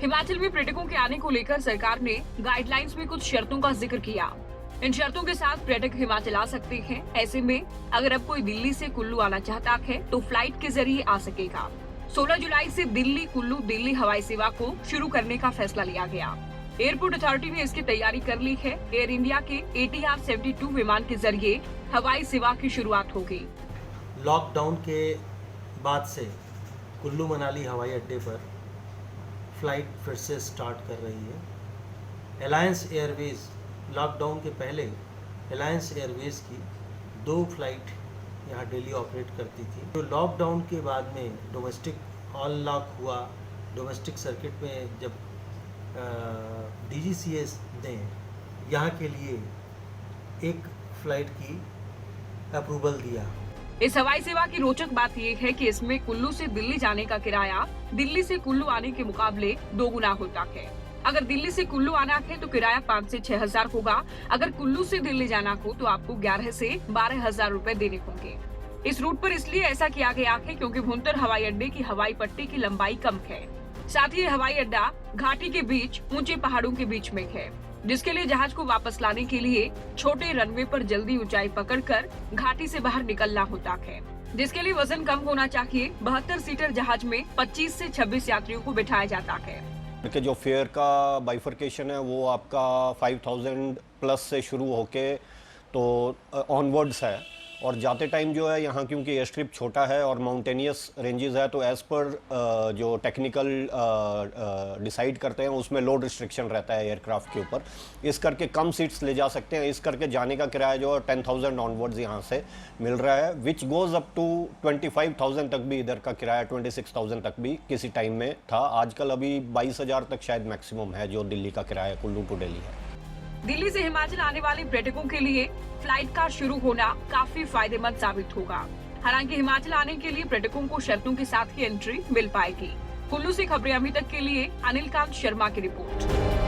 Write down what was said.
हिमाचल में पर्यटकों के आने को लेकर सरकार ने गाइडलाइंस में कुछ शर्तों का जिक्र किया। इन शर्तों के साथ पर्यटक हिमाचल आ सकते हैं। ऐसे में अगर अब कोई दिल्ली से कुल्लू आना चाहता है तो फ्लाइट के जरिए आ सकेगा। 16 जुलाई से दिल्ली कुल्लू दिल्ली हवाई सेवा को शुरू करने का फैसला लिया गया। एयरपोर्ट अथॉरिटी ने इसकी तैयारी कर ली है। एयर इंडिया के ATR 72 विमान के जरिए हवाई सेवा की शुरुआत होगी। लॉकडाउन के बाद से कुल्लू मनाली हवाई अड्डे पर फ्लाइट फिर से स्टार्ट कर रही है। अलायंस एयरवेज लॉकडाउन के पहले अलायंस एयरवेज की 2 फ्लाइट यहाँ डेली ऑपरेट करती थी। तो लॉकडाउन के बाद में डोमेस्टिक अनलॉक हुआ, डोमेस्टिक सर्किट में जब DGCA ने यहाँ के लिए एक फ्लाइट की अप्रूवल दिया। इस हवाई सेवा की रोचक बात यह है कि इसमें कुल्लू से दिल्ली जाने का किराया दिल्ली से कुल्लू आने के मुकाबले 2 गुना होता है। अगर दिल्ली से कुल्लू आना है तो किराया 5 से 6 हजार होगा। अगर कुल्लू से दिल्ली जाना हो तो आपको 11 से 12 हजार रूपए देने होंगे। इस रूट पर इसलिए ऐसा किया गया है क्योंकि भुंतर हवाई अड्डे की हवाई पट्टी की लंबाई कम है। साथ ही हवाई अड्डा घाटी के बीच ऊंचे पहाड़ों के बीच में है, जिसके लिए जहाज को वापस लाने के लिए छोटे रनवे पर जल्दी ऊंचाई पकड़कर घाटी से बाहर निकलना होता है, जिसके लिए वजन कम होना चाहिए। 72 सीटर जहाज में 25 से 26 यात्रियों को बिठाया जाता है। कि जो फेयर का बाइफर्केशन है वो आपका 5000 प्लस से शुरू होके तो ऑनवर्ड्स है, और जाते टाइम जो है यहाँ क्योंकि एयर स्ट्रिप छोटा है और माउंटेनियस रेंजेस है तो एज़ पर जो टेक्निकल डिसाइड करते हैं उसमें लोड रिस्ट्रिक्शन रहता है एयरक्राफ्ट के ऊपर। इस करके कम सीट्स ले जा सकते हैं। इस करके जाने का किराया जो है 10,000 ऑनवर्ड्स यहाँ से मिल रहा है, विच गोज़ अप टू 25,000 तक भी इधर का किराया 26,000 तक भी किसी टाइम में था। आजकल अभी 22,000 तक शायद मैक्सिमम है जो दिल्ली का किराया कुल्लू टू दिल्ली है। दिल्ली से हिमाचल आने वाले पर्यटकों के लिए फ्लाइट का शुरू होना काफी फायदेमंद साबित होगा। हालांकि हिमाचल आने के लिए पर्यटकों को शर्तों के साथ ही एंट्री मिल पाएगी। कुल्लू से खबरें अभी तक के लिए अनिल कांत शर्मा की रिपोर्ट।